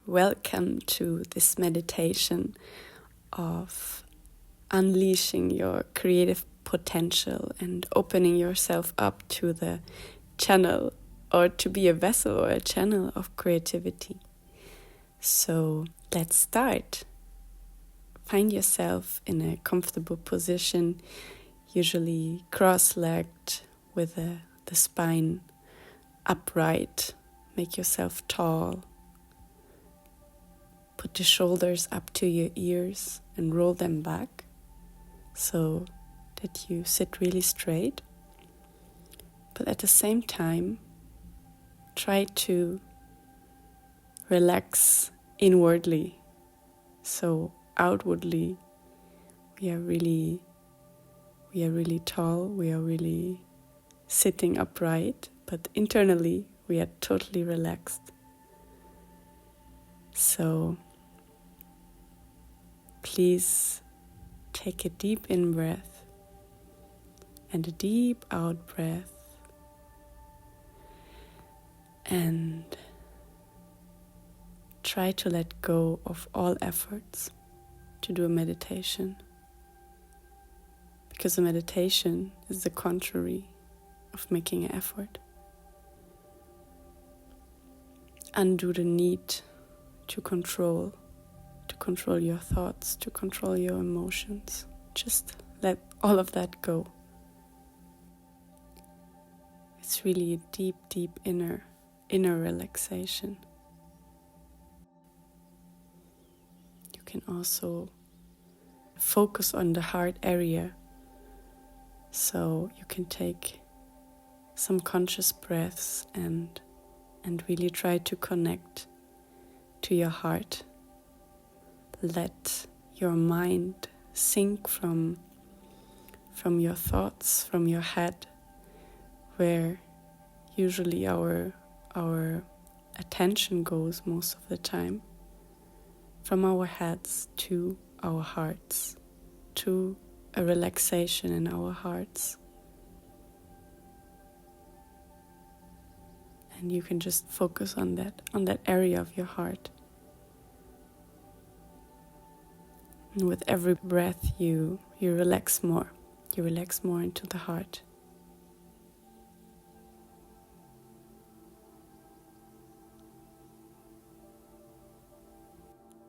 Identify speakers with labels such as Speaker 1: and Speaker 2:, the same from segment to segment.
Speaker 1: Welcome to this meditation of unleashing your creative potential and opening yourself up to the channel, or to be a vessel or a channel of creativity. So let's start. Find yourself in a comfortable position, usually cross-legged with the spine upright. Make yourself tall. Put the shoulders up to your ears and roll them back so that you sit really straight. But at the same time, try to relax inwardly. So outwardly, we are really tall, we are really sitting upright, but internally we are totally relaxed. So please take a deep in breath and a deep out breath, and try to let go of all efforts to do a meditation, because a meditation is the contrary of making an effort. Undo the need to control your thoughts, to control your emotions. Just let all of that go. It's really a deep, deep inner relaxation. You can also focus on the heart area. So you can take some conscious breaths and really try to connect to your heart. Let your mind sink from your thoughts, from your head, where usually our attention goes most of the time, from our heads to our hearts, to a relaxation in our hearts. And you can just focus on that area of your heart. And with every breath you relax more. You relax more into the heart.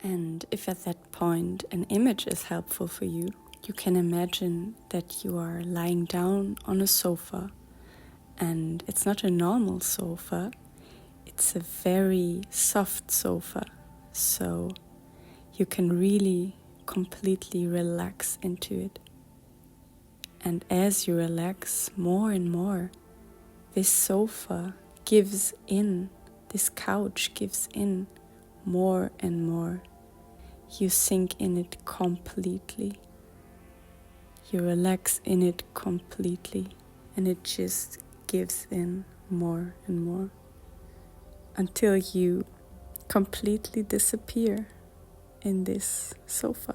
Speaker 1: And if at that point an image is helpful for you, you can imagine that you are lying down on a sofa. And it's not a normal sofa, it's a very soft sofa. So you can really completely relax into it. And as you relax more and more, this sofa gives in, this couch gives in more and more. You sink in it completely. You relax in it completely, and it just gives in more and more until you completely disappear in this sofa.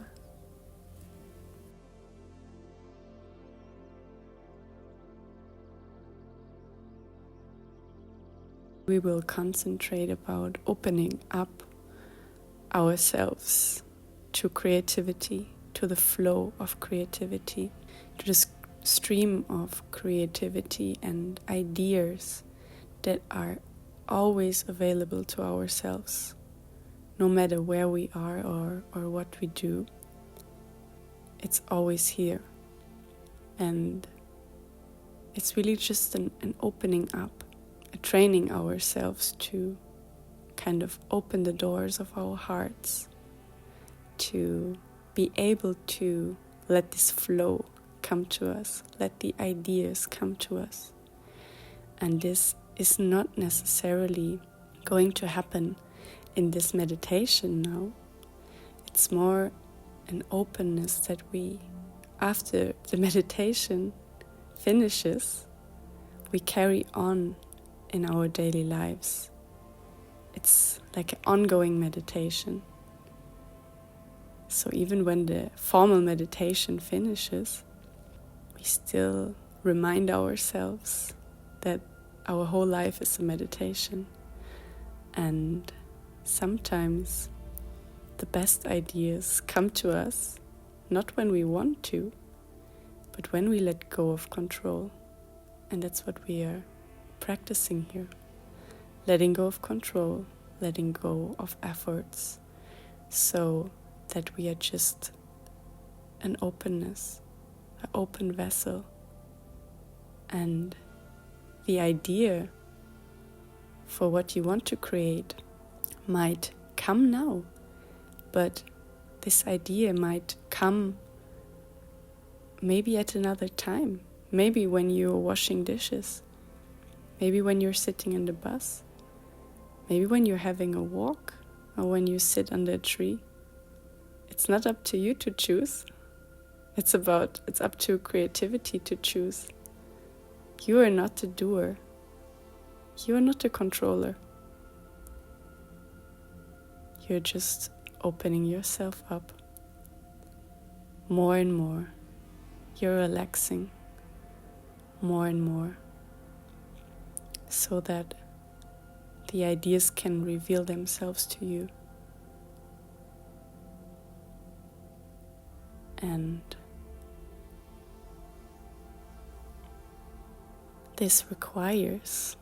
Speaker 1: We will concentrate about opening up ourselves to creativity, to the flow of creativity, to the stream of creativity and ideas that are always available to ourselves, no matter where we are or what we do. It's always here. And it's really just an opening up, a training ourselves to kind of open the doors of our hearts, to be able to let this flow come to us, let the ideas come to us. And this is not necessarily going to happen in this meditation now. It's more an openness that we, after the meditation finishes, we carry on in our daily lives. It's like an ongoing meditation. So even when the formal meditation finishes, we still remind ourselves that our whole life is a meditation. And sometimes the best ideas come to us not when we want to, but when we let go of control. And that's what we are practicing here. Letting go of control, letting go of efforts, so that we are just an openness, an open vessel. And the idea for what you want to create might come now, but this idea might come maybe at another time. Maybe when you're washing dishes. Maybe when you're sitting in the bus. Maybe when you're having a walk, or when you sit under a tree. It's not up to you to choose. It's up to creativity to choose. You are not the doer. You are not the controller. You're just opening yourself up more and more. You're relaxing more and more, so that the ideas can reveal themselves to you. And this requires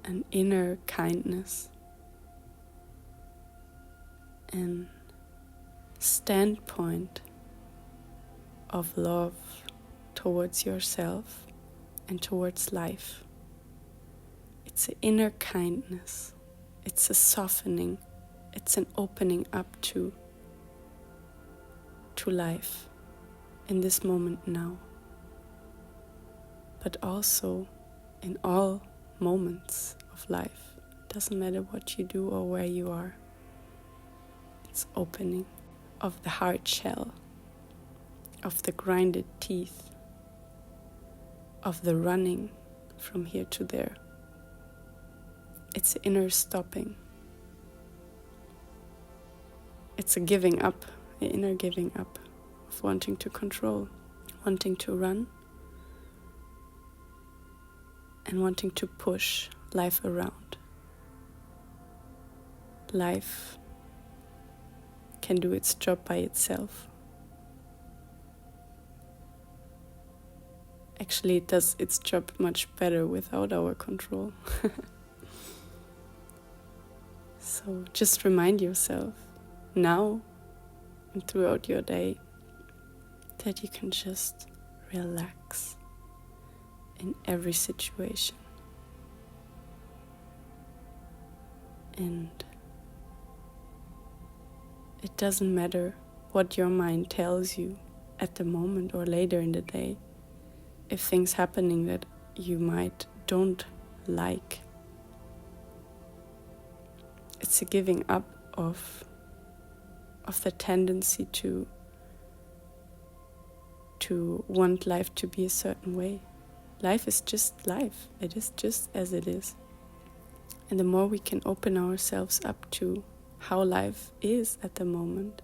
Speaker 1: an inner kindness and standpoint of love towards yourself and towards life. It's an inner kindness. It's a softening. It's an opening up to life in this moment now. But also in all moments of life. It doesn't matter what you do or where you are. It's opening of the hard shell, of the grinded teeth, of the running from here to there. It's inner stopping. It's a giving up, an inner giving up of wanting to control, wanting to run, and wanting to push life around. Life can do its job by itself. Actually, it does its job much better without our control. So just remind yourself now and throughout your day that you can just relax in every situation. And it doesn't matter what your mind tells you at the moment or later in the day. If things happening that you might don't like, it's a giving up of the tendency to want life to be a certain way. Life is just life. It is just as it is. And the more we can open ourselves up to how life is at the moment,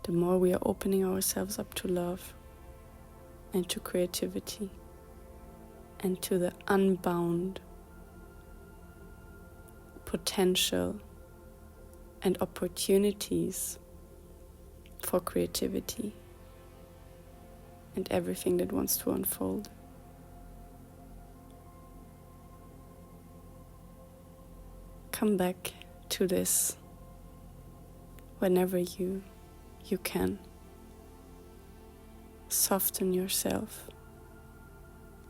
Speaker 1: the more we are opening ourselves up to love and to creativity and to the unbound potential and opportunities for creativity and everything that wants to unfold. Come back to this whenever you can. Soften yourself,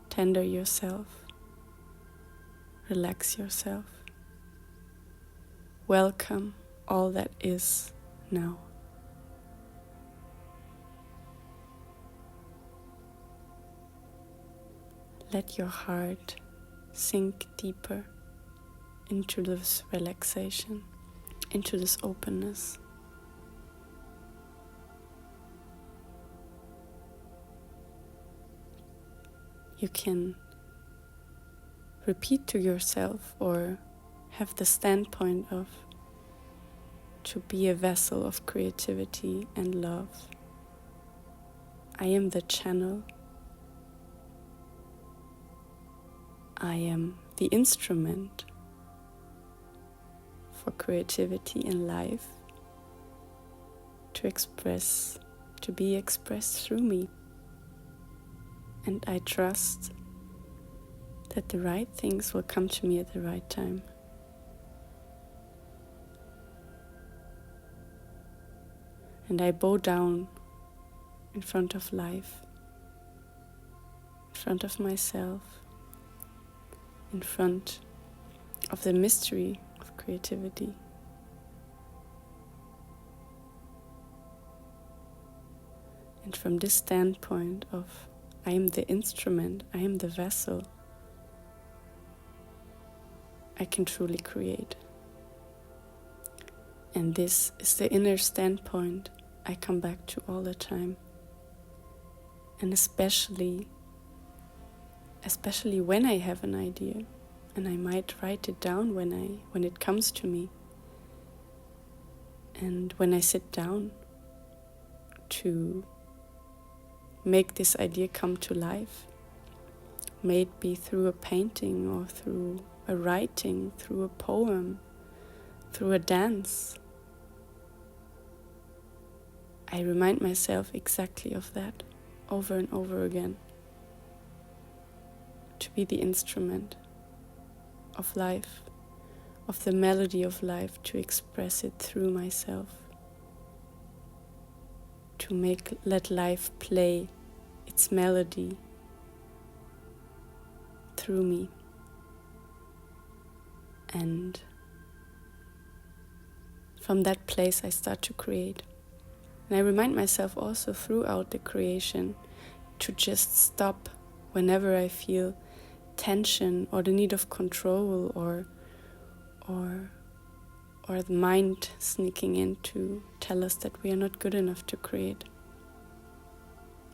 Speaker 1: tender yourself, relax yourself. Welcome all that is now. Let your heart sink deeper into this relaxation, into this openness. You can repeat to yourself or have the standpoint of to be a vessel of creativity and love. I am the channel. I am the instrument for creativity in life to be expressed through me. And I trust that the right things will come to me at the right time. And I bow down in front of life, in front of myself, in front of the mystery of creativity. And from this standpoint of I am the instrument, I am the vessel, I can truly create. And this is the inner standpoint I come back to all the time. And especially when I have an idea, and I might write it down when it comes to me. And when I sit down to make this idea come to life, may it be through a painting or through a writing, through a poem, through a dance, I remind myself exactly of that over and over again. To be the instrument of life, of the melody of life, to express it through myself, to let life play its melody through me. And from that place I start to create. And I remind myself also throughout the creation to just stop whenever I feel tension or the need of control or the mind sneaking in to tell us that we are not good enough to create.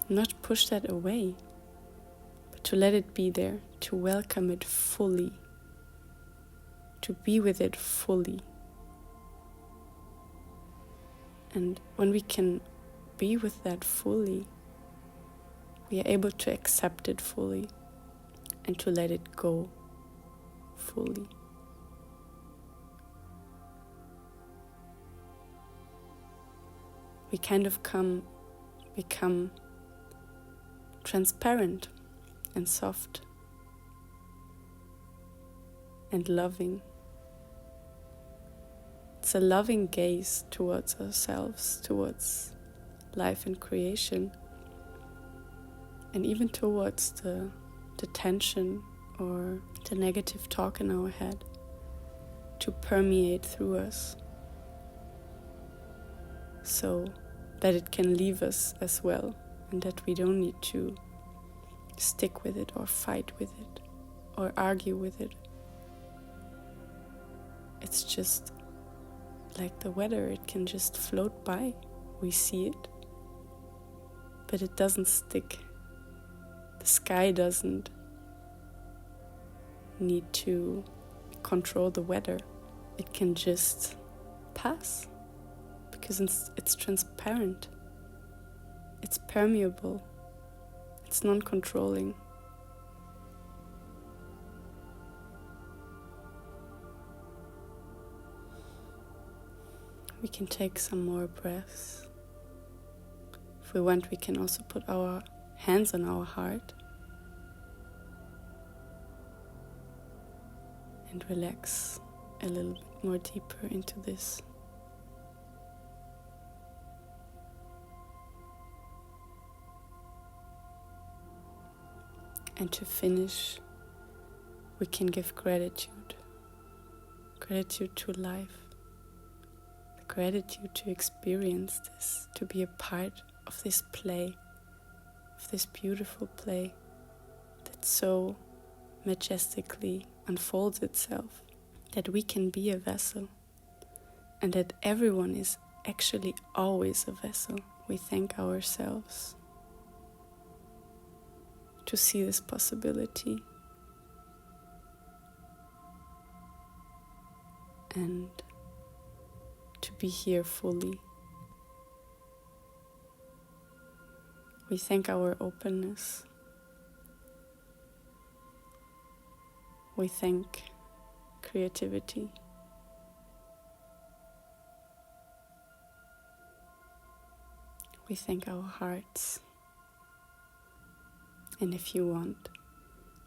Speaker 1: Not push that away, but to let it be there, to welcome it fully, to be with it fully. And when we can be with that fully, we are able to accept it fully and to let it go fully. We kind of become transparent and soft and loving. It's a loving gaze towards ourselves, towards life and creation, and even towards the tension or the negative talk in our head to permeate through us, so that it can leave us as well, and that we don't need to stick with it or fight with it or argue with it. It's just like the weather, it can just float by. We see it, but it doesn't stick. The sky doesn't need to control the weather. It can just pass because it's transparent, it's permeable, it's non-controlling. We can take some more breaths. If we want, we can also put our hands on our heart and relax a little bit more deeper into this. And to finish, we can give gratitude to life. Gratitude to experience this, to be a part of this play, of this beautiful play that so majestically unfolds itself, that we can be a vessel, and that everyone is actually always a vessel. We thank ourselves to see this possibility and to be here fully. We thank our openness. We thank creativity. we thank our hearts. And if you want,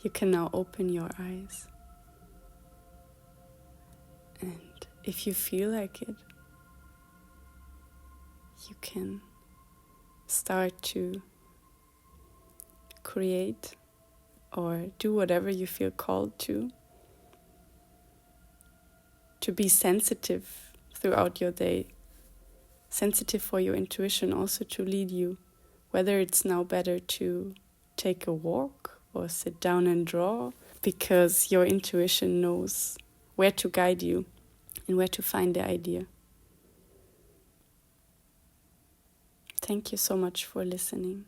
Speaker 1: you can now open your eyes. And if you feel like it, you can start to create or do whatever you feel called to be sensitive throughout your day, sensitive for your intuition also to lead you, whether it's now better to take a walk or sit down and draw, because your intuition knows where to guide you and where to find the idea. Thank you so much for listening.